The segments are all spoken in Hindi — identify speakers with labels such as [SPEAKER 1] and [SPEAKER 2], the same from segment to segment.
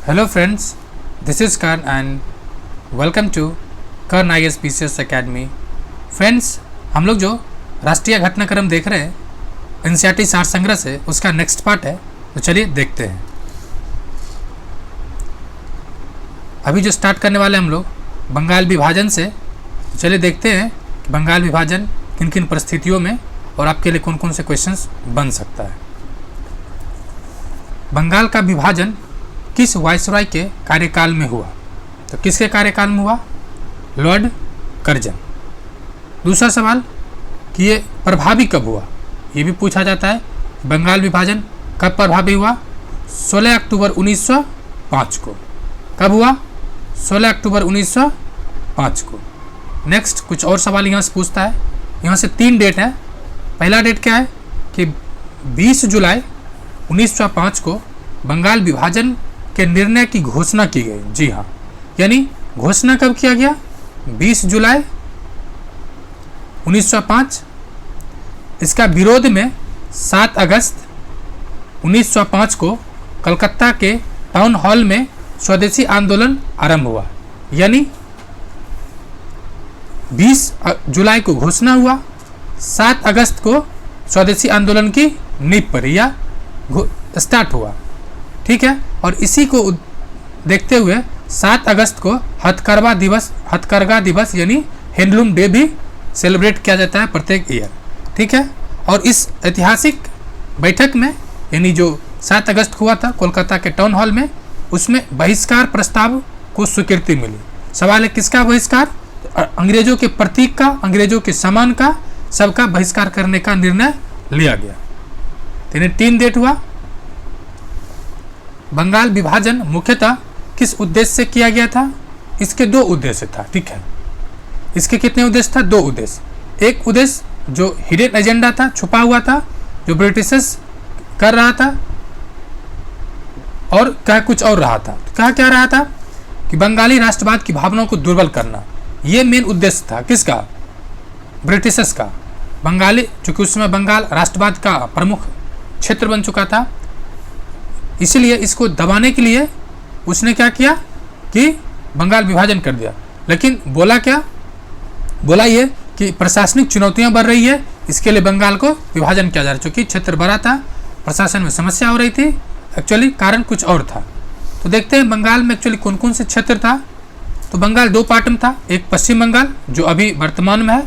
[SPEAKER 1] Hello friends, this is Karn and welcome to Karn ISPCS Academy. Friends, हम लोग जो राष्ट्रीय घटनाक्रम देख रहे हैं एनसीईआरटी सार संग्रह से, उसका नेक्स्ट पार्ट है, तो चलिए देखते हैं। अभी जो स्टार्ट करने वाले हम लोग बंगाल विभाजन से, तो चलिए देखते हैं कि बंगाल विभाजन किन किन परिस्थितियों में और आपके लिए कौन कौन से क्वेश्चंस बन सकता है। बंगाल का विभाजन किस वायसरॉय के कार्यकाल में हुआ? तो किसके कार्यकाल में हुआ? Lord Curzon. दूसरा सवाल कि ये प्रभावी कब हुआ? ये भी पूछा जाता है। बंगाल विभाजन कब प्रभावी हुआ? 16 अक्टूबर 1905 को। कब हुआ? 16 अक्टूबर 1905 को। नेक्स्ट कुछ और सवाल यहाँ से पूछता है। यहाँ से 3 डेट है। पहला डेट क्या है कि 20 जुलाई 1905 को बंगाल विभाजन के निर्णय की घोषणा की गई। जी हाँ, यानी घोषणा कब किया गया? 20 जुलाई 1905। इसका विरोध में 7 अगस्त 1905 को कलकत्ता के टाउन हॉल में स्वदेशी आंदोलन आरंभ हुआ। यानी 20 जुलाई को घोषणा हुआ, 7 अगस्त को स्वदेशी आंदोलन की नींव पड़ी या स्टार्ट हुआ। ठीक है, और इसी को देखते हुए 7 अगस्त को हथकरघा दिवस यानी हैंडलूम डे भी सेलिब्रेट किया जाता है प्रत्येक ईयर। ठीक है, और इस ऐतिहासिक बैठक में यानी जो 7 अगस्त को हुआ था कोलकाता के टाउन हॉल में, उसमें बहिष्कार प्रस्ताव को स्वीकृति मिली। सवाल है किसका बहिष्कार? अंग्रेजों के प्रतीक का, अंग्रेजों के सामान का, सबका बहिष्कार करने का निर्णय लिया गया। 3 डेट हुआ। बंगाल विभाजन मुख्यतः किस उद्देश्य से किया गया था? इसके 2 उद्देश्य था। ठीक है, इसके कितने उद्देश्य था? 2 उद्देश्य। एक उद्देश्य जो हिडन एजेंडा था, छुपा हुआ था, जो ब्रिटिशर्स कर रहा था, और क्या कुछ और रहा था। तो क्या रहा था कि बंगाली राष्ट्रवाद की भावनाओं को दुर्बल करना। ये मेन उद्देश्य था। किसका? ब्रिटिशर्स का। बंगाली, चूंकि उस समय बंगाल राष्ट्रवाद का प्रमुख क्षेत्र बन चुका था, इसलिए इसको दबाने के लिए उसने क्या किया कि बंगाल विभाजन कर दिया। लेकिन बोला क्या? बोला ये कि प्रशासनिक चुनौतियां बढ़ रही है, इसके लिए बंगाल को विभाजन किया जा रहा है। चूँकि क्षेत्र बड़ा था, प्रशासन में समस्या हो रही थी, एक्चुअली कारण कुछ और था। तो देखते हैं बंगाल में एक्चुअली कौन कौन से क्षेत्र था। तो बंगाल 2 पार्ट में था। एक पश्चिम बंगाल जो अभी वर्तमान में है,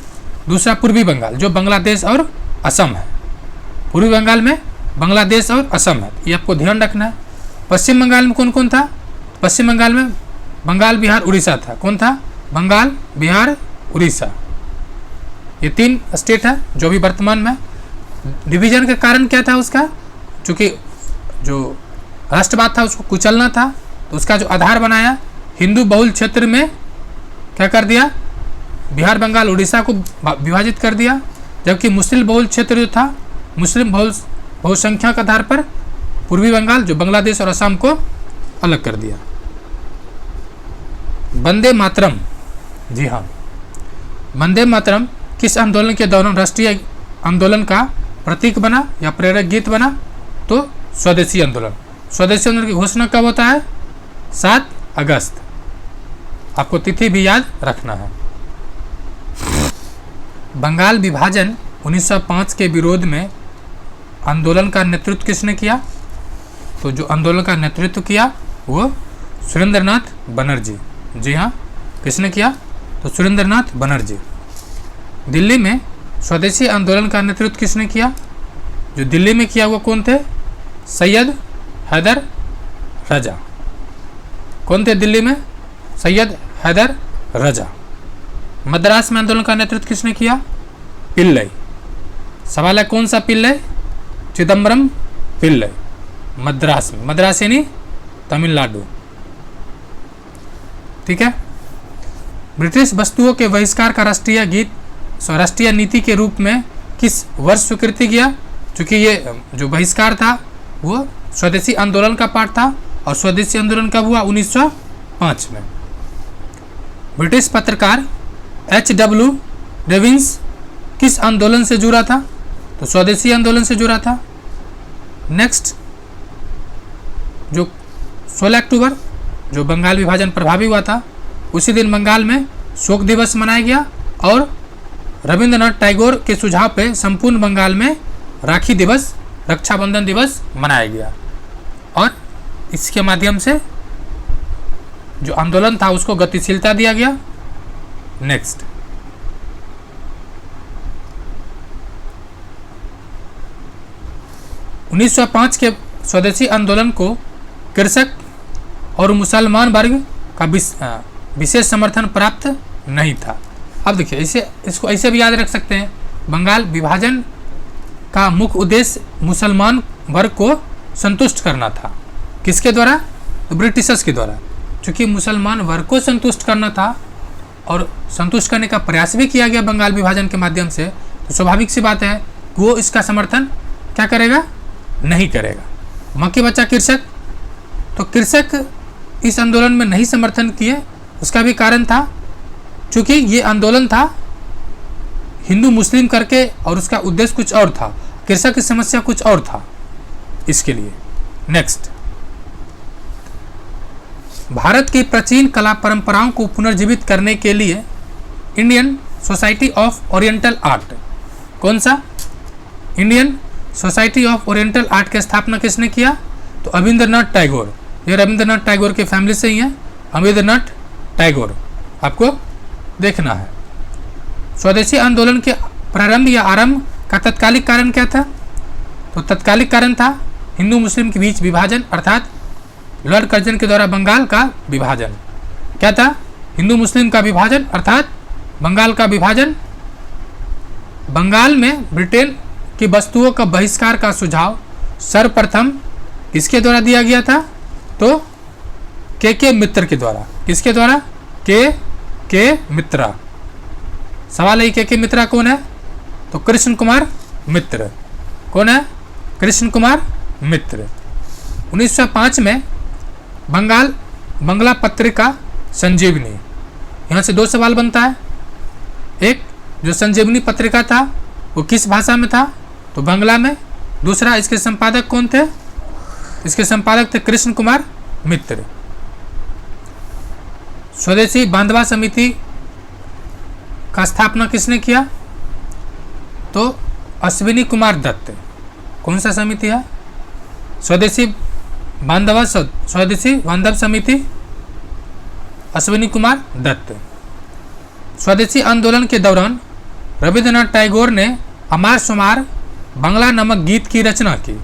[SPEAKER 1] दूसरा पूर्वी बंगाल जो बांग्लादेश और असम है। पूर्वी बंगाल में बांग्लादेश और असम है, ये आपको ध्यान रखना है। पश्चिम बंगाल में कौन कौन था? पश्चिम बंगाल में बंगाल, बिहार, उड़ीसा था। कौन था? बंगाल, बिहार, उड़ीसा। ये 3 स्टेट है जो अभी वर्तमान में। डिवीजन का कारण क्या था उसका? चूँकि जो राष्ट्रवाद था उसको कुचलना था, तो उसका जो आधार बनाया हिंदू बहुल क्षेत्र में क्या कर दिया? बिहार, बंगाल, उड़ीसा को विभाजित कर दिया। जबकि मुस्लिम बहुल क्षेत्र जो था, मुस्लिम बहुसंख्या के आधार पर पूर्वी बंगाल जो बांग्लादेश और असम को अलग कर दिया। वंदे मातरम। जी हाँ, वंदे मातरम किस आंदोलन के दौरान राष्ट्रीय आंदोलन का प्रतीक बना या प्रेरक गीत बना? तो स्वदेशी आंदोलन। स्वदेशी आंदोलन की घोषणा कब होता है? 7 अगस्त। आपको तिथि भी याद रखना है। बंगाल विभाजन 1905 के विरोध में आंदोलन का नेतृत्व किसने किया? तो जो आंदोलन का नेतृत्व किया वो सुरेंद्रनाथ बनर्जी। जी हाँ, किसने किया? तो सुरेंद्रनाथ बनर्जी। दिल्ली में स्वदेशी आंदोलन का नेतृत्व किसने किया? जो दिल्ली में किया वो कौन थे? सैयद हैदर रजा। कौन थे दिल्ली में? सैयद हैदर रजा। मद्रास में आंदोलन का नेतृत्व किसने किया? पिल्लई। सवाल है कौन सा पिल्लई? चिदम्बरम पिल्लई। मद्रास में, मद्रास यानी तमिलनाडु। ठीक है। ब्रिटिश वस्तुओं के बहिष्कार का राष्ट्रीय नीति के रूप में किस वर्ष स्वीकृति किया? चूँकि ये जो बहिष्कार था वो स्वदेशी आंदोलन का पार्ट था, और स्वदेशी आंदोलन कब हुआ? 1905 में। ब्रिटिश पत्रकार H.W. डेविन्स किस आंदोलन से जुड़ा था? तो स्वदेशी आंदोलन से जुड़ा था। नेक्स्ट जो 16 अक्टूबर जो बंगाल विभाजन प्रभावी हुआ था, उसी दिन बंगाल में शोक दिवस मनाया गया और रविंद्रनाथ टैगोर के सुझाव पे संपूर्ण बंगाल में राखी दिवस, रक्षाबंधन दिवस मनाया गया और इसके माध्यम से जो आंदोलन था उसको गतिशीलता दिया गया। नेक्स्ट, उन्नीस 1905 के स्वदेशी आंदोलन को कृषक और मुसलमान वर्ग का विशेष समर्थन प्राप्त नहीं था। अब देखिए, इसको ऐसे भी याद रख सकते हैं, बंगाल विभाजन का मुख्य उद्देश्य मुसलमान वर्ग को संतुष्ट करना था। किसके द्वारा? तो ब्रिटिशर्स के द्वारा। चूँकि मुसलमान वर्ग को संतुष्ट करना था और संतुष्ट करने का प्रयास भी किया गया बंगाल विभाजन के माध्यम से, तो स्वाभाविक सी बात है कि वो इसका समर्थन क्या करेगा? नहीं करेगा। बाकी बच्चा कृषक, तो कृषक इस आंदोलन में नहीं समर्थन किए। उसका भी कारण था, चूँकि ये आंदोलन था हिंदू मुस्लिम करके और उसका उद्देश्य कुछ और था, कृषक की समस्या कुछ और था, इसके लिए। नेक्स्ट, भारत की प्राचीन कला परंपराओं को पुनर्जीवित करने के लिए Indian society of oriental art, कौन सा? Indian society of oriental art की स्थापना किसने किया? तो रविंद्रनाथ टैगोर। ये रविंद्रनाथ टैगोर की फैमिली से ही है, रविंद्रनाथ टैगोर, आपको देखना है। स्वदेशी आंदोलन के प्रारंभ या आरंभ का तत्कालिक कारण क्या था? तो तत्कालिक कारण था हिंदू मुस्लिम के बीच विभाजन, अर्थात लॉर्ड कर्जन के द्वारा बंगाल का विभाजन। क्या था? हिंदू मुस्लिम का विभाजन, अर्थात बंगाल का विभाजन। बंगाल में ब्रिटेन की वस्तुओं का बहिष्कार का सुझाव सर्वप्रथम किसके द्वारा दिया गया था? तो के मित्र के द्वारा। किसके द्वारा? के मित्रा। सवाल है के मित्रा कौन है? तो कृष्ण कुमार मित्र। कौन है? कृष्ण कुमार मित्र। 1905 में बंगला पत्रिका संजीवनी, यहाँ से दो सवाल बनता है। एक, जो संजीवनी पत्रिका था वो किस भाषा में था? तो बांग्ला में। दूसरा, इसके संपादक कौन थे? इसके संपादक थे कृष्ण कुमार मित्र। स्वदेशी बांधवा समिति का स्थापना किसने किया? तो अश्विनी कुमार दत्त। कौन सा समिति है? स्वदेशी बांधव समिति, अश्विनी कुमार दत्त। स्वदेशी आंदोलन के दौरान रविंद्रनाथ टैगोर ने अमार सुमार बांग्ला नामक गीत की रचना की,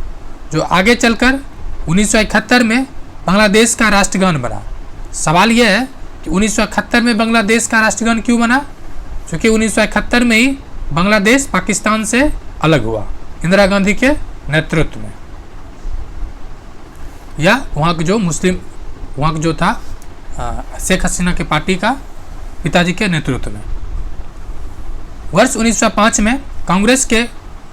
[SPEAKER 1] जो आगे चलकर 1971 में बांग्लादेश का राष्ट्रगान बना। सवाल यह है कि 1971 में बांग्लादेश का राष्ट्रगान क्यों बना? क्योंकि 1971 में ही बांग्लादेश पाकिस्तान से अलग हुआ, इंदिरा गांधी के नेतृत्व में, या वहाँ के जो था शेख हसीना के पार्टी का पिताजी के नेतृत्व में। वर्ष 1905 में कांग्रेस के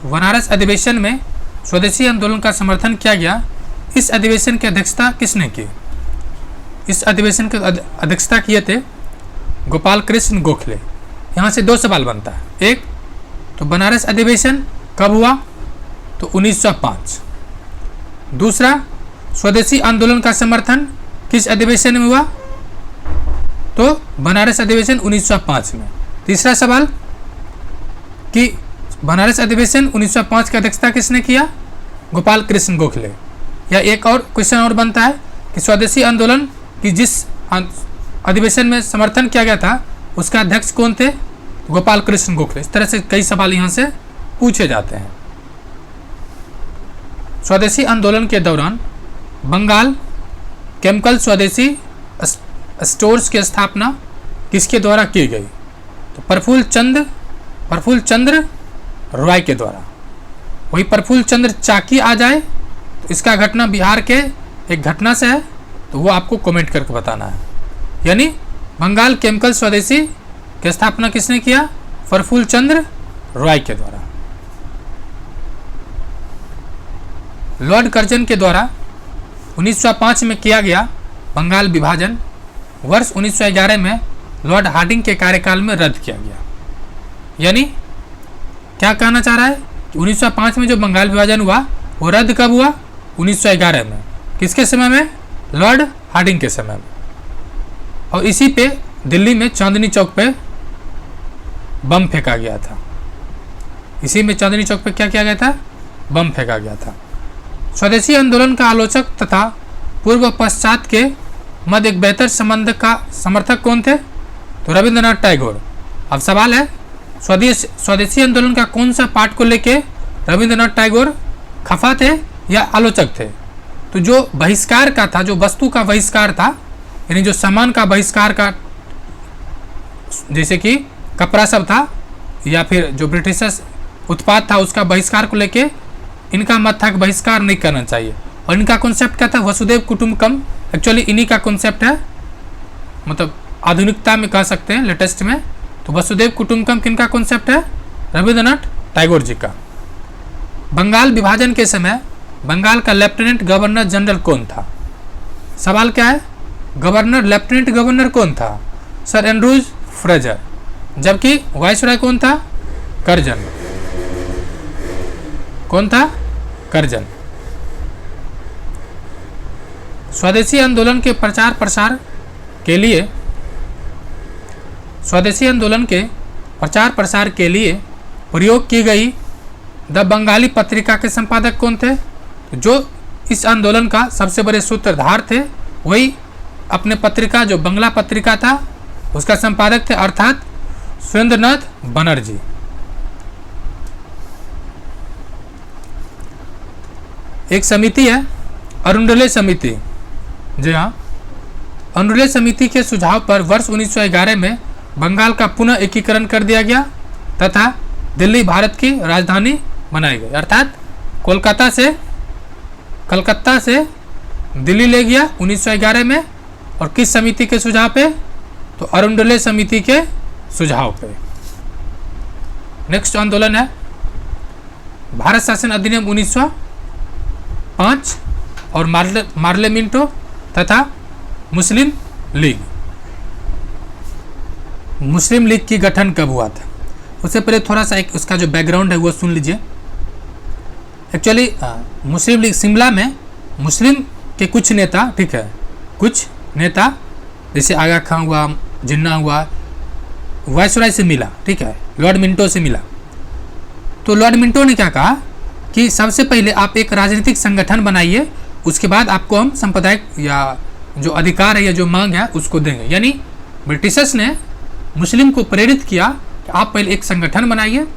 [SPEAKER 1] बनारस अधिवेशन में स्वदेशी आंदोलन का समर्थन किया गया। इस अधिवेशन की अध्यक्षता किसने की? इस अधिवेशन की अध्यक्षता किए थे गोपाल कृष्ण गोखले। यहाँ से दो सवाल बनता है। एक, तो बनारस अधिवेशन कब हुआ? तो 1905। दूसरा, स्वदेशी आंदोलन का समर्थन किस अधिवेशन में हुआ? तो बनारस अधिवेशन 1905 में। तीसरा सवाल कि बनारस अधिवेशन 1905 की अध्यक्षता किसने किया? गोपाल कृष्ण गोखले। या एक और क्वेश्चन और बनता है कि स्वदेशी आंदोलन की जिस अधिवेशन में समर्थन किया गया था उसका अध्यक्ष कौन थे? गोपाल कृष्ण गोखले। इस तरह से कई सवाल यहाँ से पूछे जाते हैं। स्वदेशी आंदोलन के दौरान बंगाल केमिकल स्वदेशी स्टोर्स की स्थापना किसके द्वारा की गई? तो प्रफुल्ल चंद्र रॉय के द्वारा। वही प्रफुल्ल चंद्र चाकी आ जाए तो इसका घटना बिहार के एक घटना से है, तो वो आपको कमेंट करके बताना है। यानी बंगाल केमिकल स्वदेशी की स्थापना किसने किया? प्रफुल्ल चंद्र रॉय के द्वारा। लॉर्ड कर्जन के द्वारा 1905 में किया गया बंगाल विभाजन वर्ष 1911 में लॉर्ड हार्डिंग के कार्यकाल में रद्द किया गया। यानी क्या कहना चाह रहा है कि 1905 में जो बंगाल विभाजन हुआ वो रद्द कब हुआ? 1911 में। किसके समय में? लॉर्ड हार्डिंग के समय में। और इसी पे दिल्ली में चांदनी चौक पे बम फेंका गया था। इसी में चांदनी चौक पे क्या किया गया था? बम फेंका गया था। स्वदेशी आंदोलन का आलोचक तथा पूर्व पश्चात के मध्य एक बेहतर संबंध का समर्थक कौन थे? तो रविंद्रनाथ टैगोर। अब सवाल है, स्वदेशी आंदोलन का कौन सा पार्ट को लेके रविंद्रनाथ टैगोर खफा थे या आलोचक थे? तो जो बहिष्कार का था, जो वस्तु का बहिष्कार था, यानी जो सामान का बहिष्कार का, जैसे कि कपड़ा सब था या फिर जो ब्रिटिशर्स उत्पाद था उसका बहिष्कार को लेके इनका मत था कि बहिष्कार नहीं करना चाहिए। और इनका कॉन्सेप्ट क्या था? वसुदेव कुटुंबकम। एक्चुअली इन्हीं का कॉन्सेप्ट है, मतलब आधुनिकता में कह सकते हैं, लेटेस्ट में। तो वसुदेव कुटुंबकम किनका कॉन्सेप्ट है? रविंद्रनाथ टैगोर जी का। बंगाल विभाजन के समय बंगाल का लेफ्टिनेंट गवर्नर जनरल कौन था? सवाल क्या है? गवर्नर, लेफ्टिनेंट गवर्नर कौन था? Sir Andrews Fraser. जबकि वाइसराय कौन था? कर्जन। कौन था? कर्जन। स्वदेशी आंदोलन के प्रचार प्रसार के लिए, स्वदेशी आंदोलन के प्रचार प्रसार के लिए प्रयोग की गई द बंगाली पत्रिका के संपादक कौन थे? जो इस आंदोलन का सबसे बड़े सूत्रधार थे, वही अपने पत्रिका, जो बंगला पत्रिका था, उसका संपादक थे, अर्थात सुरेंद्रनाथ बनर्जी। एक समिति है अरुंडले समिति। जी हाँ, अरुंडले समिति के सुझाव पर वर्ष 1911 में बंगाल का पुनः एकीकरण कर दिया गया तथा दिल्ली भारत की राजधानी बनाई गई। अर्थात कलकत्ता से दिल्ली ले गया 1911 में। और किस समिति के सुझाव पे? तो अरुंडले समिति के सुझाव पे। नेक्स्ट आंदोलन है भारत शासन अधिनियम 1905 और मार्ले मिंटो तथा मुस्लिम लीग। मुस्लिम लीग की गठन कब हुआ था? उससे पहले थोड़ा सा एक उसका जो बैकग्राउंड है वो सुन लीजिए। एक्चुअली मुस्लिम लीग शिमला में मुस्लिम के कुछ नेता, ठीक है, कुछ नेता जैसे आगा खां हुआ, जिन्ना हुआ, वायसराय से मिला, ठीक है, लॉर्ड मिंटो से मिला। तो लॉर्ड मिंटो ने क्या कहा कि सबसे पहले आप एक राजनीतिक संगठन बनाइए, उसके बाद आपको हम सांप्रदायिक या जो अधिकार है या जो मांग है उसको देंगे। यानी ब्रिटिशर्स ने मुस्लिम को प्रेरित किया कि आप पहले एक संगठन बनाइए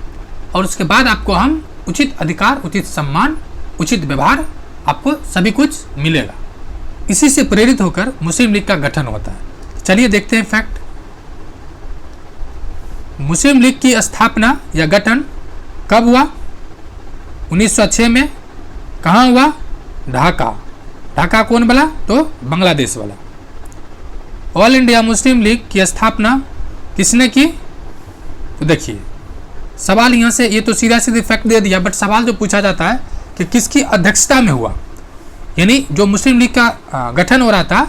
[SPEAKER 1] और उसके बाद आपको हम उचित अधिकार, उचित सम्मान, उचित व्यवहार, आपको सभी कुछ मिलेगा। इसी से प्रेरित होकर मुस्लिम लीग का गठन होता है। चलिए देखते हैं फैक्ट। मुस्लिम लीग की स्थापना या गठन कब हुआ? 1906 में। कहाँ हुआ? ढाका। ढाका कौन वाला? तो बांग्लादेश वाला। ऑल इंडिया मुस्लिम लीग की स्थापना किसने की? तो देखिए सवाल यहाँ से, ये तो सीधा सीधे फैक्ट दे दिया, बट सवाल जो पूछा जाता है कि किसकी अध्यक्षता में हुआ। यानी जो मुस्लिम लीग का गठन हो रहा था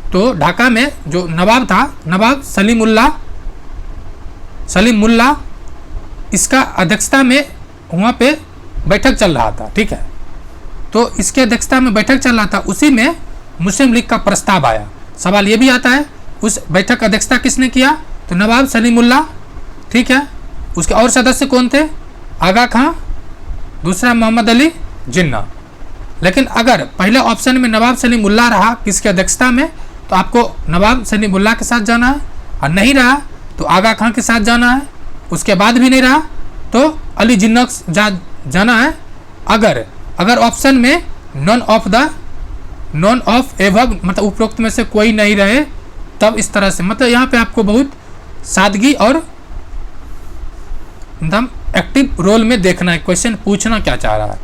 [SPEAKER 1] तो ढाका में जो नवाब था, नवाब सलीम मुल्ला, इसका अध्यक्षता में वहाँ पे बैठक चल रहा था, ठीक है। तो इसके अध्यक्षता में बैठक चल रहा था, उसी में मुस्लिम लीग का प्रस्ताव आया। सवाल ये भी आता है उस बैठक अध्यक्षता किसने किया? तो नवाब सलीमुल्लाह, ठीक है। उसके और सदस्य कौन थे? आगा खां, दूसरा मोहम्मद अली जिन्ना। लेकिन अगर पहले ऑप्शन में नवाब सलीमुल्लाह रहा किसकी अध्यक्षता में, तो आपको नवाब सलीमुल्लाह के साथ जाना है, और नहीं रहा तो आगा खां के साथ जाना है। उसके बाद भी नहीं रहा तो अली जिन्ना जाना है। अगर ऑप्शन में नॉन ऑफ एवब, मतलब उपरोक्त में से कोई नहीं रहे, तब इस तरह से, मतलब यहाँ पे आपको बहुत सादगी और एकदम एक्टिव रोल में देखना है, क्वेश्चन पूछना क्या चाह रहा है।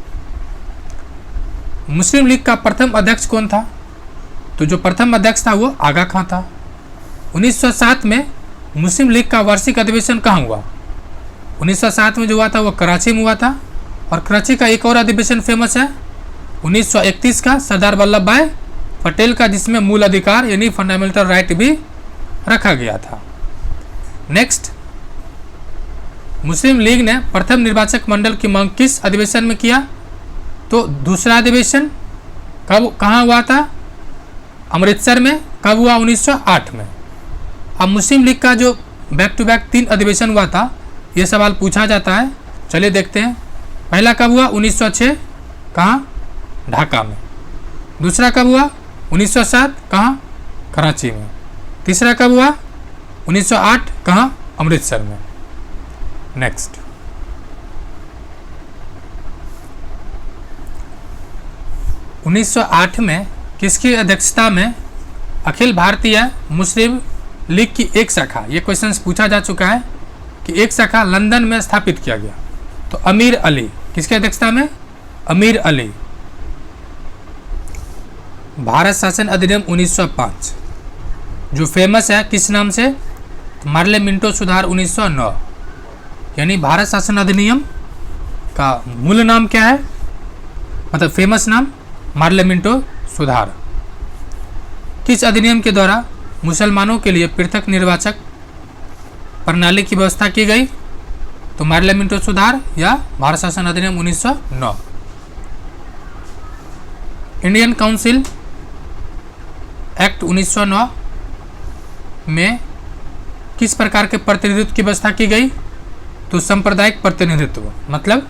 [SPEAKER 1] मुस्लिम लीग का प्रथम अध्यक्ष कौन था? तो जो प्रथम अध्यक्ष था वो आगा खां था। 1907 में मुस्लिम लीग का वार्षिक अधिवेशन कहाँ हुआ? 1907 में जो हुआ था वो कराची में हुआ था। और कराची का एक और अधिवेशन फेमस है 1931 का, सरदार वल्लभ भाई पटेल का, जिसमें मूल अधिकार यानी फंडामेंटल राइट भी रखा गया था। नेक्स्ट, मुस्लिम लीग ने प्रथम निर्वाचक मंडल की मांग किस अधिवेशन में किया? तो दूसरा अधिवेशन कब, कहाँ हुआ था? अमृतसर में। कब हुआ? 1908 में। अब मुस्लिम लीग का जो बैक टू बैक 3 अधिवेशन हुआ था, ये सवाल पूछा जाता है। चलिए देखते हैं। पहला कब हुआ? 1906, कहाँ? ढाका में। दूसरा कब हुआ? 1907, कहाँ? कराची में। तीसरा कब हुआ? 1908, कहाँ? अमृतसर में। नेक्स्ट, उन्नीस में किसकी अध्यक्षता में अखिल भारतीय मुस्लिम लीग की एक शाखा, ये क्वेश्चन पूछा जा चुका है कि एक शाखा लंदन में स्थापित किया गया? तो अमीर अली, किसकी अध्यक्षता में? अमीर अली। भारत शासन अधिनियम 1905 जो फेमस है किस नाम से? मार्ले मिंटो सुधार 1909। यानी भारत शासन अधिनियम का मूल नाम क्या है, मतलब फेमस नाम? मार्ले मिंटो सुधार। किस अधिनियम के द्वारा मुसलमानों के लिए पृथक निर्वाचक प्रणाली की व्यवस्था की गई? तो मार्ले मिंटो सुधार या भारत शासन अधिनियम 1909। इंडियन काउंसिल एक्ट 1909 में किस प्रकार के प्रतिनिधित्व की व्यवस्था की गई? तो सांप्रदायिक प्रतिनिधित्व, मतलब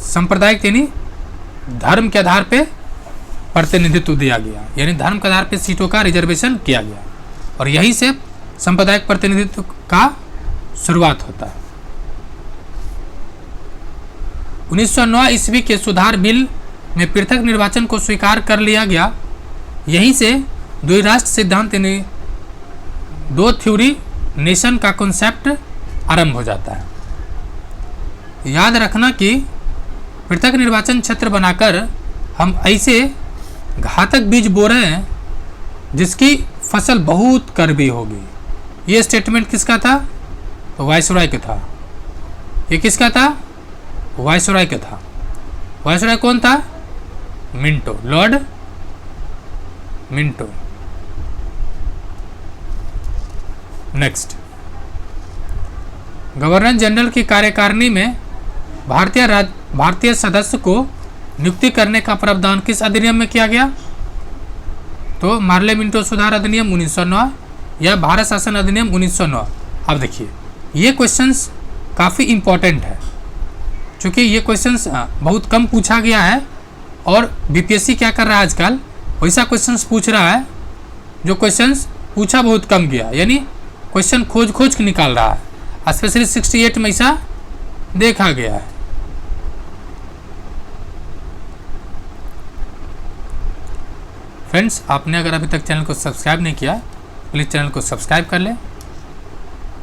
[SPEAKER 1] सांप्रदायिक यानी धर्म के आधार पे प्रतिनिधित्व दिया गया, यानी धर्म के आधार पे सीटों का रिजर्वेशन किया गया, और यहीं से सांप्रदायिक प्रतिनिधित्व का शुरुआत होता है। 1909 ईस्वी के सुधार बिल में पृथक निर्वाचन को स्वीकार कर लिया गया। यहीं से द्विराष्ट्र सिद्धांत यानी 2 थ्योरी नेशन का कॉन्सेप्ट आरंभ हो जाता है। याद रखना कि पृथक निर्वाचन क्षेत्र बनाकर हम ऐसे घातक बीज बो रहे हैं जिसकी फसल बहुत कड़वी होगी। ये स्टेटमेंट किसका था? तो वायसराय का था। ये किसका था? वायसराय का था। वायसराय कौन था? Minto, Lord Minto. Next, governor general की कार्यकारिणी में भारतीय सदस्य को नियुक्ति करने का प्रावधान किस अधिनियम में किया गया? तो मार्ले मिंटो सुधार अधिनियम 1909 या भारत शासन अधिनियम 1909। अब देखिए, ये क्वेश्चंस काफ़ी इम्पोर्टेंट है, क्योंकि ये क्वेश्चंस बहुत कम पूछा गया है, और बीपीएससी क्या कर रहा है आजकल, वैसा क्वेश्चंस पूछ रहा है जो क्वेश्चंस पूछा बहुत कम गया, यानी क्वेश्चन खोज के निकाल रहा है। स्पेशली 68 में ऐसा देखा गया है। फ्रेंड्स, आपने अगर अभी तक चैनल को सब्सक्राइब नहीं किया, प्लीज़ चैनल को सब्सक्राइब कर लें।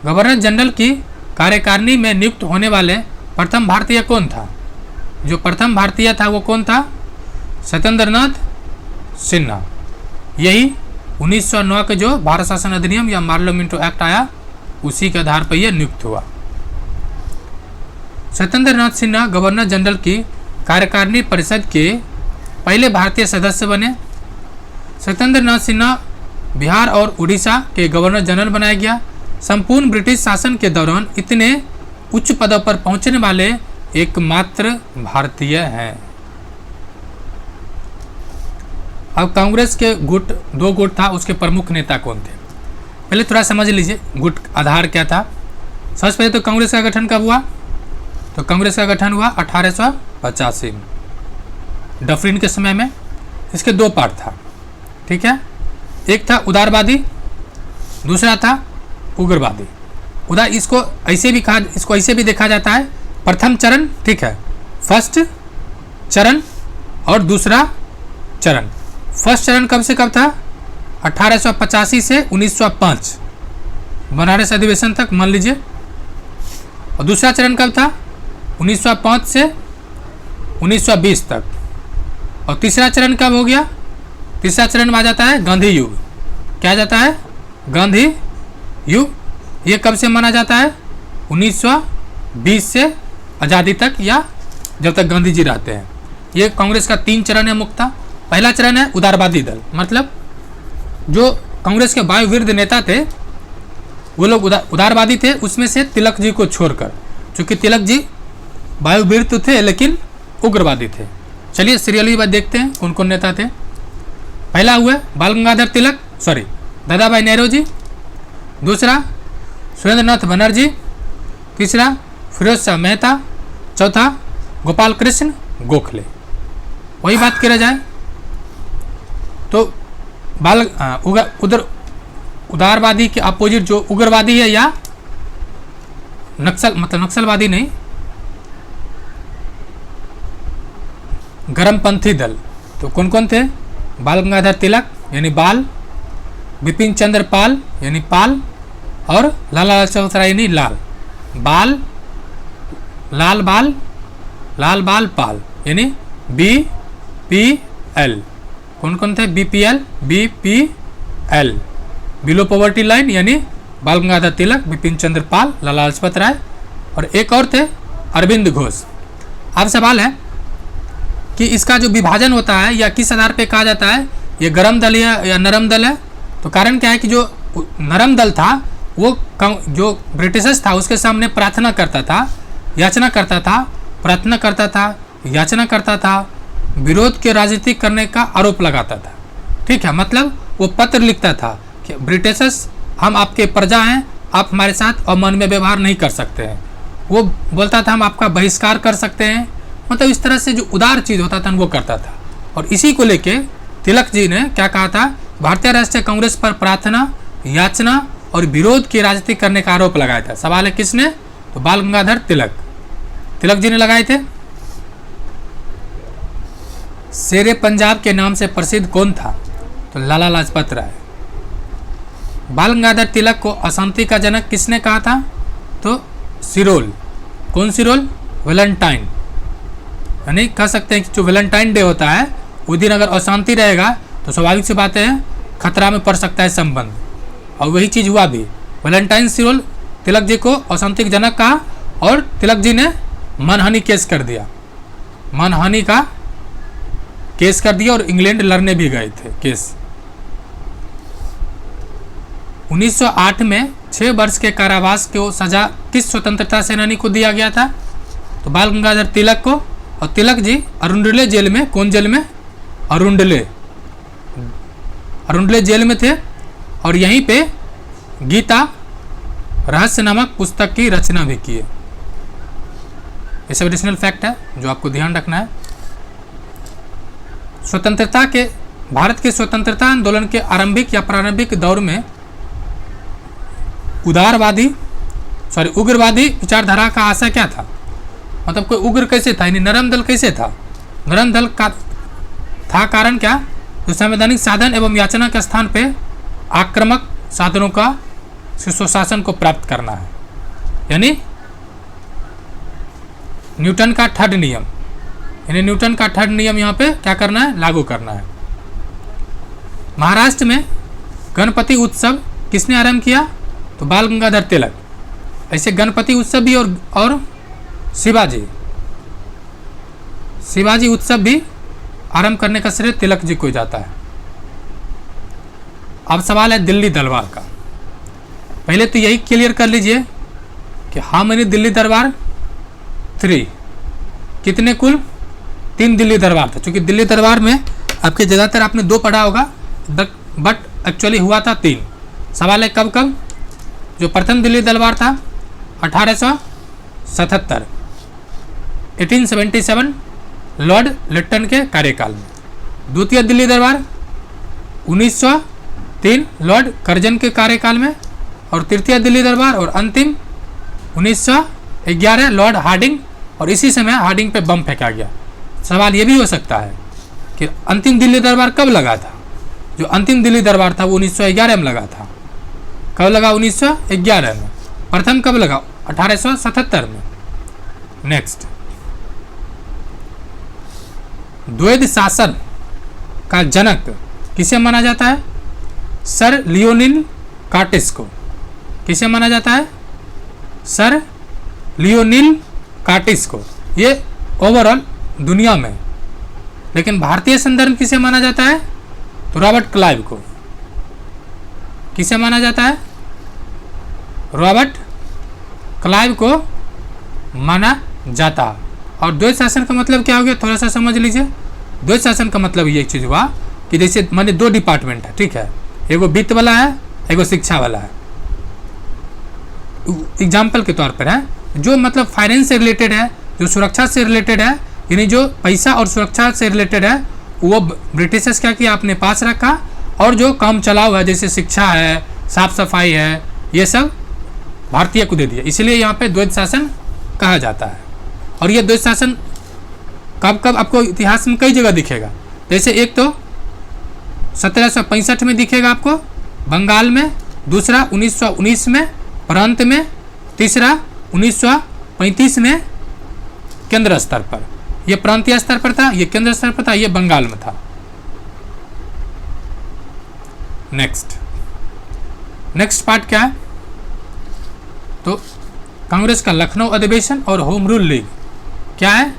[SPEAKER 1] गवर्नर जनरल की कार्यकारिणी में नियुक्त होने वाले प्रथम भारतीय कौन था? जो प्रथम भारतीय था वो कौन था? सत्येंद्रनाथ सिन्हा। यही 1909 के जो भारत शासन अधिनियम या मार्ले मिंटो एक्ट आया, उसी के आधार पर यह नियुक्त हुआ। सत्येंद्रनाथ सिन्हा गवर्नर जनरल की कार्यकारिणी परिषद के पहले भारतीय सदस्य बने। सत्येंद्रनाथ सिन्हा बिहार और उड़ीसा के गवर्नर जनरल बनाया गया। संपूर्ण ब्रिटिश शासन के दौरान इतने उच्च पदों पर पहुंचने वाले एकमात्र भारतीय हैं। अब कांग्रेस के दो गुट था, उसके प्रमुख नेता कौन थे? पहले थोड़ा समझ लीजिए गुट आधार क्या था। सबसे पहले तो कांग्रेस का गठन कब हुआ? तो कांग्रेस का गठन हुआ 1885 में, डफरिन के समय में। इसके 2 पार्ट था, ठीक है। एक था उदारवादी, दूसरा था उग्रवादी। इसको ऐसे भी देखा जाता है, प्रथम चरण, ठीक है, फर्स्ट चरण, और दूसरा चरण। फर्स्ट चरण कब से कब था? 1885 से 1905 बनारस अधिवेशन तक, मान लीजिए। और दूसरा चरण कब था? 1905 से 1920 तक। और तीसरा चरण कब हो गया? तीसरा चरण आ जाता है गांधी युग। क्या जाता है? गांधी युग। ये कब से माना जाता है? 1920 से आज़ादी तक, या जब तक गांधी जी रहते हैं। ये कांग्रेस का 3 चरण है मुख्यतः। पहला चरण है उदारवादी दल, मतलब जो कांग्रेस के वायुविरुद्ध नेता थे वो लोग उदारवादी थे, उसमें से तिलक जी को छोड़कर, चूँकि तिलक जी वायुविरुद्ध थे लेकिन उग्रवादी थे। चलिए सीरियली बात देखते हैं कौन कौन नेता थे। पहला हुआ बाल गंगाधर तिलक, दादा भाई नेहरू जी। दूसरा सुरेंद्रनाथ बनर्जी, तीसरा फिरोज शाह मेहता, चौथा गोपाल कृष्ण गोखले। वही बात करा जाए तो उधर उदारवादी के अपोजिट जो उग्रवादी है या नक्सलवादी नहीं, गरमपंथी दल, तो कौन कौन थे? बाल गंगाधर तिलक यानी बाल, बिपिन चंद्र पाल यानी पाल, और लाला लाजपत राय यानी लाल। बाल, लाल बाल, लाल बाल पाल यानी BPL। कौन कौन थे? BPL, बिलो पॉवर्टी लाइन यानी बाल गंगाधर तिलक, बिपिन चंद्र पाल, लाला लाजपत राय, और एक और थे अरविंद घोष। अब सवाल है कि इसका जो विभाजन होता है या किस आधार पे कहा जाता है ये गरम दल या नरम दल है? तो कारण क्या है कि जो नरम दल था वो जो ब्रिटिशर्स था उसके सामने प्रार्थना करता था, याचना करता था, प्रार्थना करता था, याचना करता था, विरोध के राजनीति करने का आरोप लगाता था। ठीक है, मतलब वो पत्र लिखता था कि ब्रिटिशर्स हम आपके प्रजा हैं, आप हमारे साथ अमानवीय व्यवहार नहीं कर सकते हैं। वो बोलता था हम आपका बहिष्कार कर सकते हैं, मतलब इस तरह से जो उदार चीज़ होता था वो करता था। और इसी को लेके तिलक जी ने क्या कहा था? भारतीय राष्ट्रीय कांग्रेस पर प्रार्थना, याचना और विरोध की राजनीति करने का आरोप लगाया था। सवाल है किसने? तो बाल गंगाधर तिलक जी ने लगाए थे। शेरे पंजाब के नाम से प्रसिद्ध कौन था? तो लाला लाजपत राय। बाल गंगाधर तिलक को अशांति का जनक किसने कहा था? तो सिरोल। कौन सिरोल? वैलेंटाइन। यानी कह सकते हैं कि जो वैलेंटाइन डे होता है उस दिन अगर अशांति रहेगा तो स्वाभाविक सी बात है खतरा में पड़ सकता है संबंध, और वही चीज़ हुआ भी। वैलेंटाइन सिरोल तिलक जी को अशांति का जनक कहा और तिलक जी ने मानहानि केस कर दिया, मानहानि का केस कर दिया, और इंग्लैंड लड़ने भी गए थे केस। 1908 में 6 वर्ष के कारावास को सजा किस स्वतंत्रता सेनानी को दिया गया था? तो बाल गंगाधर तिलक को। और तिलक जी अरुंडले जेल में, कौन जेल में? अरुंडले जेल में थे, और यहीं पे गीता रहस्य नामक पुस्तक की रचना भी की है। ये सब एडिशनल फैक्ट है जो आपको ध्यान रखना है। स्वतंत्रता के भारत के स्वतंत्रता आंदोलन के आरंभिक या प्रारंभिक दौर में उग्रवादी विचारधारा का आशय क्या था? मतलब कोई उग्र कैसे था, यानी नरम दल कैसे था? नरम दल का था कारण क्या? जो संवैधानिक साधन एवं याचना के स्थान पे आक्रामक साधनों का सुशासन को प्राप्त करना है, यानी न्यूटन का थर्ड नियम, यानी न्यूटन का थर्ड नियम यहाँ पे क्या करना है? लागू करना है। महाराष्ट्र में गणपति उत्सव किसने आरंभ किया? तो बाल गंगाधर तिलक। ऐसे गणपति उत्सव भी और शिवाजी उत्सव भी आरंभ करने का श्रेय तिलक जी को जाता है। अब सवाल है दिल्ली दरबार का। पहले तो यही क्लियर कर लीजिए कि हाउ मेनी दिल्ली दरबार? 3। कितने कुल? 3 दिल्ली दरबार था। क्योंकि दिल्ली दरबार में आपके ज़्यादातर आपने 2 पढ़ा होगा, बट एक्चुअली हुआ था 3। सवाल है कब कब? जो प्रथम दिल्ली दरबार था 1877, 1877 लॉर्ड लिट्टन के कार्यकाल में। द्वितीय दिल्ली दरबार 1903 लॉर्ड कर्जन के कार्यकाल में, और तृतीय दिल्ली दरबार और अंतिम 1911 लॉर्ड हार्डिंग, और इसी समय हार्डिंग पे बम फेंका गया। सवाल ये भी हो सकता है कि अंतिम दिल्ली दरबार कब लगा था? जो अंतिम दिल्ली दरबार था वो 1911 में लगा था। कब लगा? 1911 में। प्रथम कब लगा? 1877 में। नेक्स्ट, द्वैध शासन का जनक किसे माना जाता है? सर लियोनिल कार्टिस को। किसे माना जाता है? सर लियोनिल कार्टिस को। ये ओवरऑल दुनिया में, लेकिन भारतीय संदर्भ किसे माना जाता है? तो रॉबर्ट क्लाइव को। किसे माना जाता है? रॉबर्ट क्लाइव को माना जाता। और द्वैध शासन का मतलब क्या हो गया? थोड़ा सा समझ लीजिए। द्वैध शासन का मतलब ये चीज़ हुआ कि जैसे माने 2 डिपार्टमेंट है, ठीक है, एगो वित्त वाला है, एगो शिक्षा वाला है। एग्जाम्पल के तौर पर है, जो मतलब फाइनेंस से रिलेटेड है, जो सुरक्षा से रिलेटेड है, यानी जो पैसा और सुरक्षा से रिलेटेड है, वो ब्रिटिशर्स क्या किया, अपने पास रखा, और जो काम चलाओ है जैसे शिक्षा है, साफ सफाई है, ये सब भारतीय को दे दिया। इसलिए यहाँ पे द्वैत शासन कहा जाता है। और ये द्वैत शासन कब कब आपको इतिहास में कई जगह दिखेगा। जैसे एक तो 1765 में दिखेगा आपको बंगाल में, दूसरा 1919 में प्रांत में, तीसरा 1935 में केंद्र स्तर पर। यह प्रांतीय स्तर पर था, यह केंद्र स्तर पर था, यह बंगाल में था। नेक्स्ट पार्ट क्या है, तो कांग्रेस का लखनऊ अधिवेशन और होम रूल लीग। क्या है,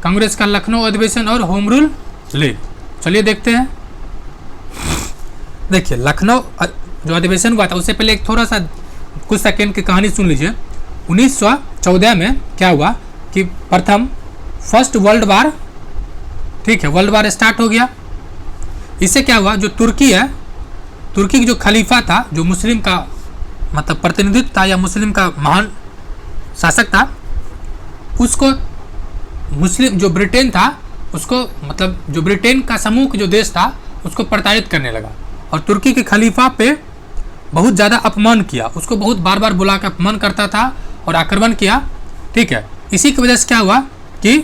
[SPEAKER 1] कांग्रेस का लखनऊ अधिवेशन और होम रूल लीग। चलिए देखते हैं। देखिए लखनऊ जो अधिवेशन हुआ था, उससे पहले एक थोड़ा सा कुछ सेकेंड की कहानी सुन लीजिए। 1914 में क्या हुआ कि प्रथम फर्स्ट वर्ल्ड वार, ठीक है, वर्ल्ड वार स्टार्ट हो गया। इससे क्या हुआ, जो तुर्की है, तुर्की की जो खलीफा था, जो मुस्लिम का मतलब प्रतिनिधित्व था या मुस्लिम का महान शासक था, उसको मुस्लिम जो ब्रिटेन था उसको, मतलब जो ब्रिटेन का समूह जो देश था उसको प्रताड़ित करने लगा और तुर्की के खलीफा पे बहुत ज़्यादा अपमान किया। उसको बहुत बार बार बुला कर अपमान करता था और आक्रमण किया, ठीक है। इसी की वजह से क्या हुआ कि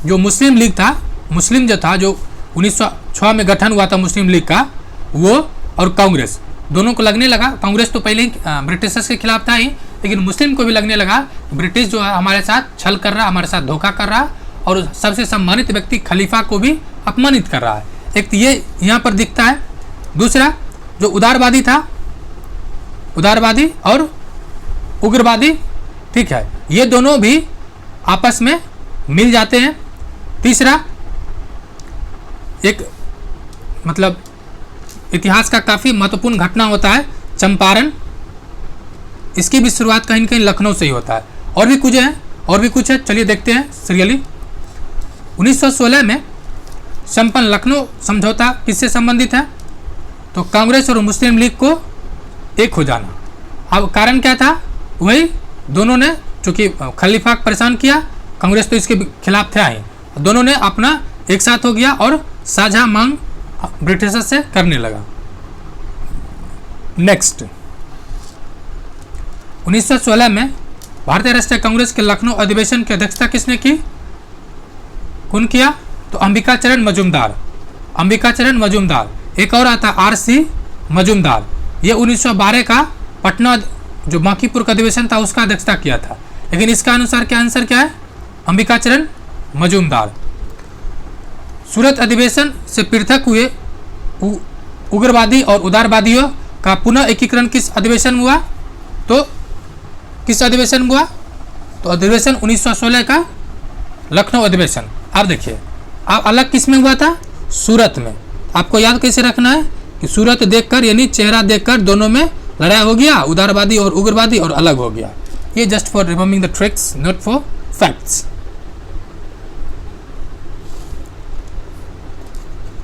[SPEAKER 1] जो मुस्लिम लीग था, मुस्लिम जो था, जो 1906 में गठन हुआ था मुस्लिम लीग का, वो और कांग्रेस दोनों को लगने लगा, कांग्रेस तो पहले ही ब्रिटिशर्स के खिलाफ था ही, लेकिन मुस्लिम को भी लगने लगा ब्रिटिश जो है हमारे साथ छल कर रहा, हमारे साथ धोखा कर रहा, और सबसे सम्मानित व्यक्ति खलीफा को भी अपमानित कर रहा है। एक तो ये यहाँ पर दिखता है। दूसरा जो उदारवादी था, उदारवादी और उग्रवादी, ठीक है, ये दोनों भी आपस में मिल जाते हैं। तीसरा एक मतलब इतिहास का काफ़ी महत्वपूर्ण घटना होता है चंपारण। इसकी भी शुरुआत कहीं न कहीं लखनऊ से ही होता है। और भी कुछ है, चलिए देखते हैं सीरियली। 1916 में संपन्न लखनऊ समझौता किससे संबंधित है, तो कांग्रेस और मुस्लिम लीग को एक हो जाना। अब कारण क्या था, वही दोनों ने, चूंकि खलीफा को परेशान किया, कांग्रेस तो इसके खिलाफ था ही, दोनों ने अपना एक साथ हो गया और साझा मांग ब्रिटिशर्स से करने लगा। नेक्स्ट 1916 में भारतीय राष्ट्रीय कांग्रेस के लखनऊ अधिवेशन की अध्यक्षता किसने की, कौन किया, तो अंबिकाचरण मजूमदार। एक और आता RC मजूमदार। ये 1912 का पटना जो बांकीपुर का अधिवेशन था उसका अध्यक्षता किया था, लेकिन इसका अनुसार क्या आंसर क्या है, अंबिकाचरण मजूमदार। सूरत अधिवेशन से पृथक हुए उग्रवादी और उदारवादियों का पुनः एकीकरण किस अधिवेशन हुआ, तो किस अधिवेशन हुआ, तो अधिवेशन 1916 का लखनऊ अधिवेशन। आप देखिए, आप अलग किस में हुआ था, सूरत में। आपको याद कैसे रखना है कि सूरत देखकर यानी चेहरा देखकर दोनों में लड़ाई हो गया, उदारवादी और उग्रवादी, और अलग हो गया। ये just for remembering the tricks, not for facts.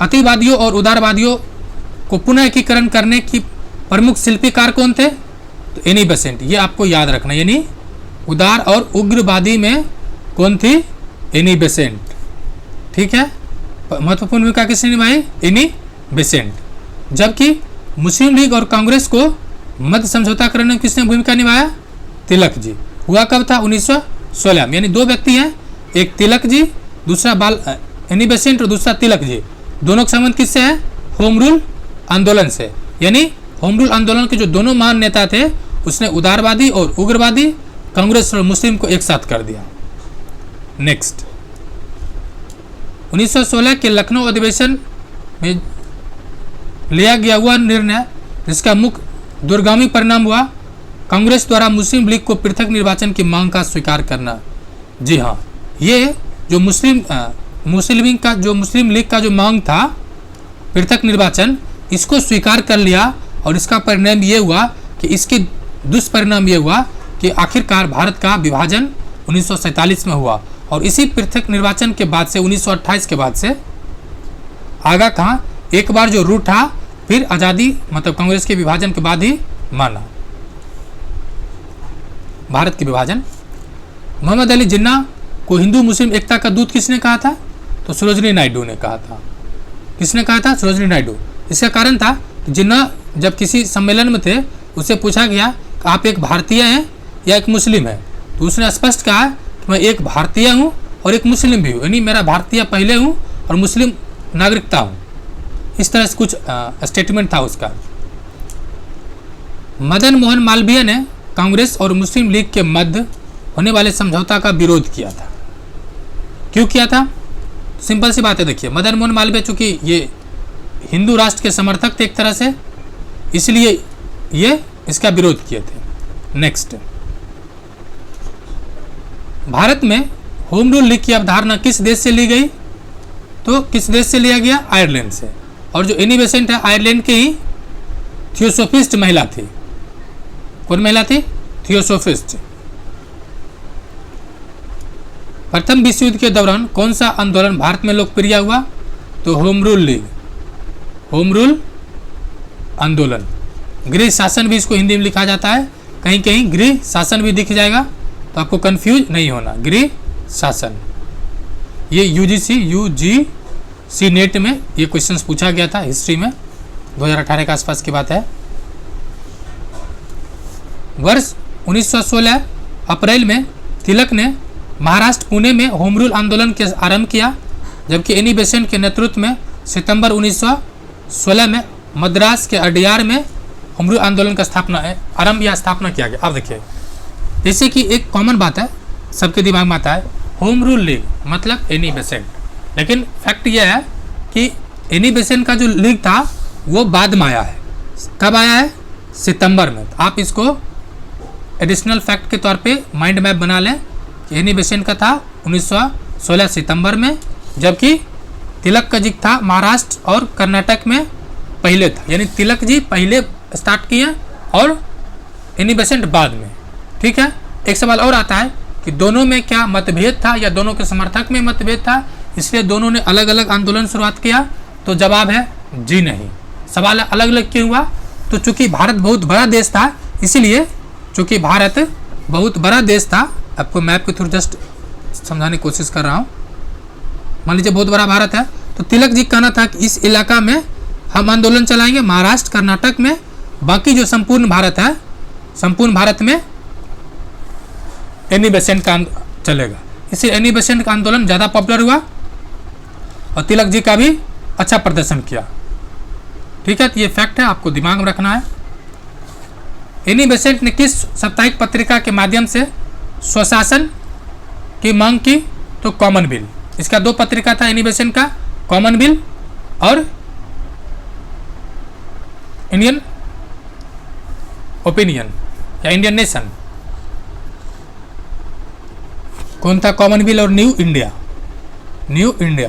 [SPEAKER 1] अतिवादियों और उदारवादियों को पुनः एकीकरण करने की प्रमुख शिल्पीकार कौन थे, तो एनी बेसेंट। ये आपको याद रखना, यानी उदार और उग्रवादी में कौन थी, एनी बेसेंट, ठीक है। महत्वपूर्ण भूमिका किसने निभाई, एनी बेसेंट। जबकि मुस्लिम लीग और कांग्रेस को मध्य समझौता करने में किसने भूमिका निभाया, तिलक जी। हुआ कब था, 1916 में। यानी दो व्यक्ति हैं, एक तिलक जी, दूसरा एनी बेसेंट और दूसरा तिलक जी। दोनों का संबंध किससे है, होम रूल आंदोलन से। यानी होम रूल आंदोलन के जो दोनों महान नेता थे, उसने उदारवादी और उग्रवादी, कांग्रेस और मुस्लिम को एक साथ कर दिया। नेक्स्ट 1916 के लखनऊ अधिवेशन में लिया गया हुआ निर्णय, जिसका मुख्य दूरगामी परिणाम हुआ कांग्रेस द्वारा मुस्लिम लीग को पृथक निर्वाचन की मांग का स्वीकार करना। जी हाँ, ये जो मुस्लिम लीग का जो मांग था पृथक निर्वाचन, इसको स्वीकार कर लिया। और इसका परिणाम ये हुआ कि इसके दुष्परिणाम ये हुआ कि आखिरकार भारत का विभाजन 1947 में हुआ। और इसी पृथक निर्वाचन के बाद से 1928 के बाद से आगा कहाँ, एक बार जो रूट था, फिर आज़ादी मतलब कांग्रेस के विभाजन के बाद ही माना। भारत के विभाजन। मोहम्मद अली जिन्ना को हिंदू मुस्लिम एकता का दूत किसने कहा था? तो सरोजिनी नायडू ने कहा था। किसने कहा था? सरोजिनी नायडू। इसका कारण था कि जिन्ना जब किसी सम्मेलन में थे, उससे पूछा गया कि आप एक भारतीय हैं या एक मुस्लिम है, तो उसने स्पष्ट कहा कि मैं एक भारतीय हूँ और एक मुस्लिम भी हूँ, यानी मेरा भारतीय पहले हूँ और मुस्लिम नागरिकता हूँ। इस तरह से कुछ स्टेटमेंट था उसका। मदन मोहन मालवीय ने कांग्रेस और मुस्लिम लीग के मध्य होने वाले समझौता का विरोध किया था। क्यों किया था? सिंपल सी बात है, देखिए मदन मोहन मालवीय चूंकि ये हिंदू राष्ट्र के समर्थक थे एक तरह से, इसलिए ये इसका विरोध किए थे। नेक्स्ट, भारत में होम रूल लीग की अवधारणा किस देश से ली गई? तो किस देश से लिया गया? आयरलैंड से। और जो एनी बेसेंट है आयरलैंड की ही थियोसोफिस्ट महिला थी। कौन महिला थी? थियोसोफिस्ट। प्रथम विश्व युद्ध के दौरान कौन सा आंदोलन भारत में लोकप्रिय हुआ? तो home rule league, home rule आंदोलन। गृह शासन भी इसको हिंदी में लिखा जाता है, कहीं कहीं गृह शासन भी दिख जाएगा, तो आपको कंफ्यूज नहीं होना। गृह शासन, ये यूजीसी नेट में ये क्वेश्चंस पूछा गया था हिस्ट्री में, 2018 के आसपास की बात है। वर्ष 1916 अप्रैल में तिलक ने महाराष्ट्र पुणे में होम रूल आंदोलन के आरंभ किया, जबकि एनी बेसेंट के नेतृत्व में सितंबर 1916 में मद्रास के अडियार में होम रूल आंदोलन का आरंभ या स्थापना किया गया। अब देखिए, जैसे कि एक कॉमन बात है, सबके दिमाग में आता है होम रूल लीग मतलब एनी बेसेंट, लेकिन फैक्ट यह है कि एनी बेसेंट का जो लीग था वो बाद में आया है। कब आया है? सितंबर में। तो आप इसको एडिशनल फैक्ट के तौर पे माइंड मैप बना लें कि एनी बेसेंट का था 1916 सितंबर में, जबकि तिलक का जी था महाराष्ट्र और कर्नाटक में पहले था, यानी तिलक जी पहले स्टार्ट किए और एनी बेसेंट बाद में। ठीक है। एक सवाल और आता है कि दोनों में क्या मतभेद था या दोनों के समर्थक में मतभेद था, इसलिए दोनों ने अलग अलग आंदोलन शुरुआत किया? तो जवाब है जी नहीं। सवाल है अलग अलग क्यों हुआ? तो चूंकि भारत बहुत बड़ा देश था, इसीलिए चूंकि भारत बहुत बड़ा देश था, आपको मैप के थ्रू जस्ट समझाने की कोशिश कर रहा हूँ। मान लीजिए बहुत बड़ा भारत है, तो तिलक जी कहना था कि इस इलाका में हम आंदोलन चलाएंगे, महाराष्ट्र कर्नाटक में, बाकी जो संपूर्ण भारत है, संपूर्ण भारत में एनी बेसेंट का चलेगा। इससे एनी बेसेंट का आंदोलन ज़्यादा पॉपुलर हुआ और तिलक जी का भी अच्छा प्रदर्शन किया। ठीक है, तो ये फैक्ट है, आपको दिमाग में रखना है। एनी बेसेंट ने किस साप्ताहिक पत्रिका के माध्यम से स्वशासन की मांग की? तो कॉमनवेल्थ। इसका दो पत्रिका था एनी बेसेंट का, कॉमनवेल्थ और इंडियन ओपिनियन या इंडियन नेशन। कौन था? कॉमनवेल्थ और न्यू इंडिया। न्यू इंडिया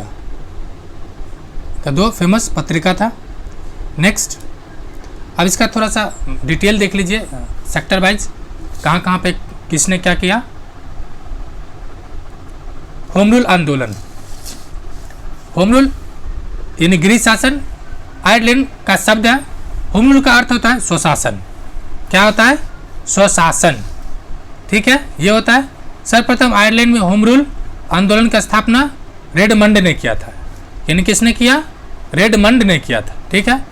[SPEAKER 1] का दो फेमस पत्रिका था। नेक्स्ट, अब इसका थोड़ा सा डिटेल देख लीजिए सेक्टर वाइज, कहाँ कहाँ पे किसने क्या किया। होम रूल आंदोलन, होम रूल यानी गृह शासन, आयरलैंड का शब्द है। होम रूल का अर्थ होता है स्वशासन। क्या होता है? स्वशासन। ठीक है, ये होता है। सर्वप्रथम आयरलैंड में होम रूल आंदोलन का स्थापना रेडमंड ने किया था। यानी किसने किया? रेडमंड ने किया था। ठीक है।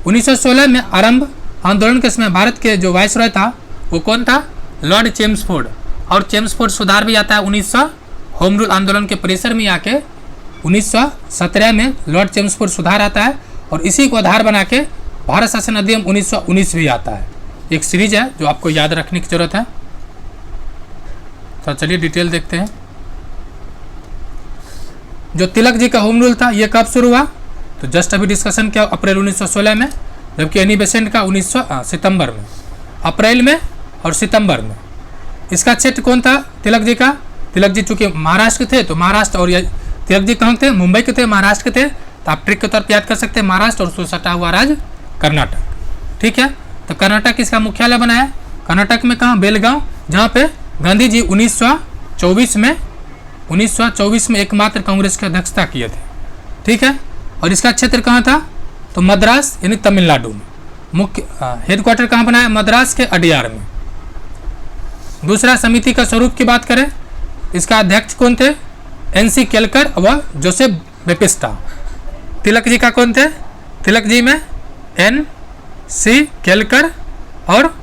[SPEAKER 1] 1916 में आरंभ आंदोलन के समय भारत के जो वायसरॉय था वो कौन था? Lord Chelmsford. और चेम्सफोर्ड सुधार भी आता है 1900 होम रूल आंदोलन के परिसर में आके 1917 में लॉर्ड चेम्सफोर्ड सुधार आता है, और इसी को आधार बना के भारत शासन अधिनियम 1919 भी आता है। एक सीरीज है जो आपको याद रखने की जरूरत है। तो चलिए डिटेल देखते हैं। जो तिलक जी का होम रूल था ये कब शुरू हुआ? तो जस्ट अभी डिस्कशन किया, अप्रैल 1916 में, जबकि एनी बेसेंट का 1900 सितंबर में, अप्रैल में और सितंबर में। इसका क्षेत्र कौन था तिलक जी का? तिलक जी चूंकि महाराष्ट्र के थे, तो महाराष्ट्र, और तिलक जी कहाँ थे? मुंबई के थे, महाराष्ट्र के थे, तो आप ट्रिक के तौर पर याद कर सकते हैं महाराष्ट्र और उसको सटा हुआ राज्य कर्नाटक। ठीक है, तो कर्नाटक इसका मुख्यालय बनाया। कर्नाटक में कहाँ? बेलगांव, जहाँ पे गांधी जी 1924 में एकमात्र कांग्रेस की अध्यक्षता किए थे। ठीक है, और इसका क्षेत्र कहाँ था? तो मद्रास यानी तमिलनाडु में। मुख्य हेडक्वार्टर कहाँ बनाया? मद्रास के अडियार में। दूसरा, समिति का स्वरूप की बात करें, इसका अध्यक्ष कौन थे? एनसी केलकर व जोसेफ बेपिस्टा। तिलक जी का कौन थे? तिलक जी में एनसी केलकर और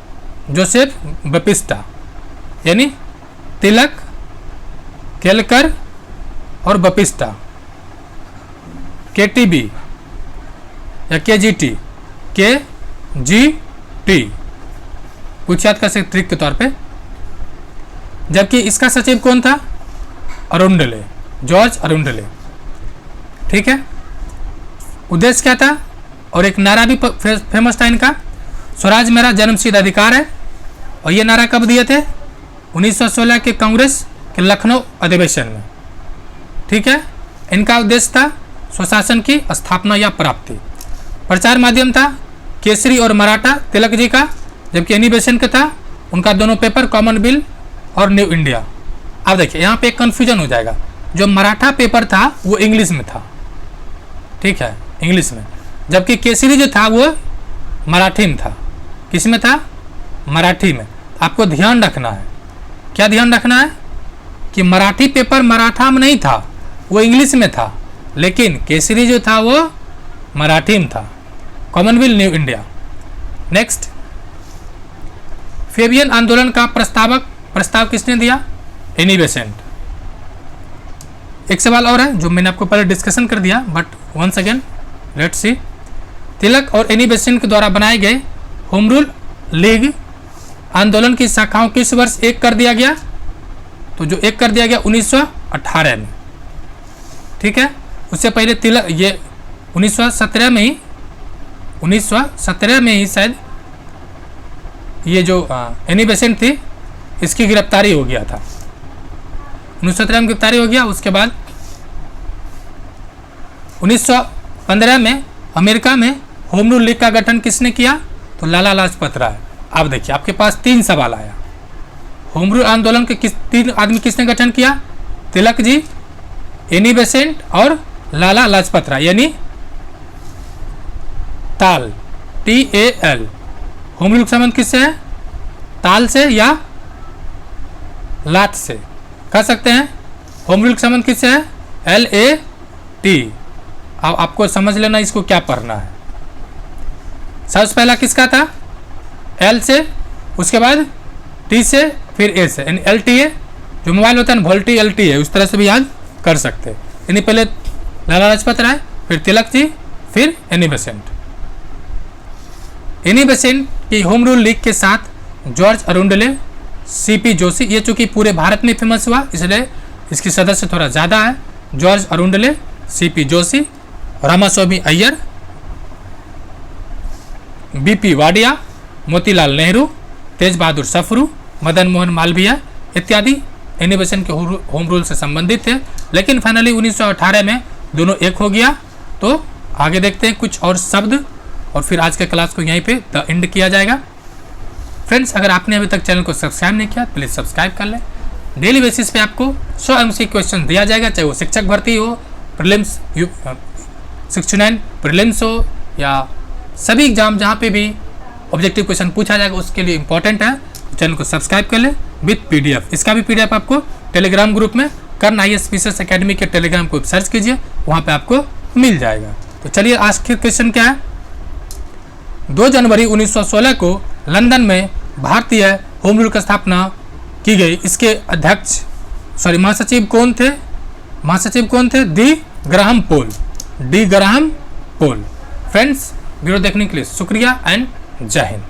[SPEAKER 1] जोसेफ बेपिस्टा, यानी तिलक, केलकर और बपिस्टा। केटीबी या केजीटी, केजीटी कुछ याद कर सकते ट्रिक के तौर पे। जबकि इसका सचिव कौन था? अरुंडले, जॉर्ज अरुंडले। ठीक है। उद्देश्य क्या था? और एक नारा भी फेमस था इनका, स्वराज मेरा जन्मसिद्ध अधिकार है। और ये नारा कब दिए थे? 1916 के कांग्रेस के लखनऊ अधिवेशन में। ठीक है। इनका उद्देश्य था स्वशासन की स्थापना या प्राप्ति। प्रचार माध्यम था केसरी और मराठा, तिलक जी का, जबकि एनी बेसेंट का था उनका दोनों पेपर कॉमनवेल्थ और न्यू इंडिया। अब देखिए यहाँ पे एक कन्फ्यूजन हो जाएगा, जो मराठा पेपर था वो इंग्लिश में था, ठीक है, इंग्लिश में, जबकि केसरी जो था वो मराठी में था। किस में था? मराठी में। आपको ध्यान रखना है, क्या ध्यान रखना है कि मराठी पेपर मराठा में नहीं था, वो इंग्लिश में था, लेकिन केसरी जो था वो मराठी में था, Commonwealth new India. Next, Fabian आंदोलन का प्रस्ताव किसने दिया? Annie Besant. एक सवाल और है जो मैंने आपको पहले डिस्कशन कर दिया, but once again let's see. Tilak और एनी बेसेंट के द्वारा बनाए गए होम रूल लीग आंदोलन की शाखाओं किस वर्ष एक कर दिया गया? तो जो एक कर दिया गया 1918 में। ठीक है। उससे पहले तिलक, ये 1917 में ही शायद ये जो एनी बेसेंट थी इसकी गिरफ्तारी हो गया था। 1917 में गिरफ्तारी हो गया। उसके बाद 1915 में अमेरिका में होम रूल लीग का गठन किसने किया? तो लाला लाजपत राय। अब देखिए आपके पास 3 सवाल आया। होम रूल आंदोलन के 3 आदमी किसने गठन किया? तिलक जी, एनी बेसेंट और लाला लाजपत राय, यानी ताल, TAL। होम रूल का संबंध किससे है? ताल से या लात से कह सकते हैं। होम रूल का संबंध किससे है? LAT। अब आपको समझ लेना इसको क्या पढ़ना है। सबसे पहला किसका था? L से, उसके बाद T से, फिर A से, यानी LTA। जो मोबाइल होता है ना वोल्टी LTA, उस तरह से भी याद कर सकते हैं। यानी पहले लाला लाजपत राय, फिर तिलक जी, फिर एनी बेसेंट। एनी बेसेंट की होम रूल लीग के साथ जॉर्ज अरुंडले, CP जोशी, ये चूंकि पूरे भारत में फेमस हुआ इसलिए इसकी सदस्य थोड़ा ज़्यादा है। George Arundale, CP Joshi, Ramaswami Iyer, BP Wadia, Motilal Nehru, Tej Bahadur Sapru, Madan Mohan Malaviya इत्यादि एनी बेसेंट के होम रूल से संबंधित थे। लेकिन फाइनली 1918 में दोनों एक हो गया। तो आगे देखते हैं कुछ और शब्द, और फिर आज के क्लास को यहीं पे द एंड किया जाएगा। फ्रेंड्स, अगर आपने अभी तक चैनल को सब्सक्राइब नहीं किया प्लीज़ सब्सक्राइब कर लें। डेली बेसिस पे आपको 100 MC क्वेश्चन दिया जाएगा, चाहे वो शिक्षक भर्ती हो, प्रीलिम्स 69 प्रीलिम्स हो, या सभी एग्जाम जहाँ पे भी ऑब्जेक्टिव क्वेश्चन पूछा जाएगा उसके लिए इंपॉर्टेंट है। तो चैनल को सब्सक्राइब कर लें विथ PDF। इसका भी PDF आपको टेलीग्राम ग्रुप में कर्ण IAS PCS अकेडमी के टेलीग्राम को सर्च कीजिए, वहाँ पे आपको मिल जाएगा। तो चलिए आज के क्वेश्चन क्या है? 2 जनवरी 1916 को लंदन में भारतीय होम रूल की स्थापना की गई। इसके अध्यक्ष महासचिव कौन थे? महासचिव कौन थे? डी ग्राहम पोल। फ्रेंड्स, वीडियो देखने के लिए शुक्रिया एंड जय हिंद।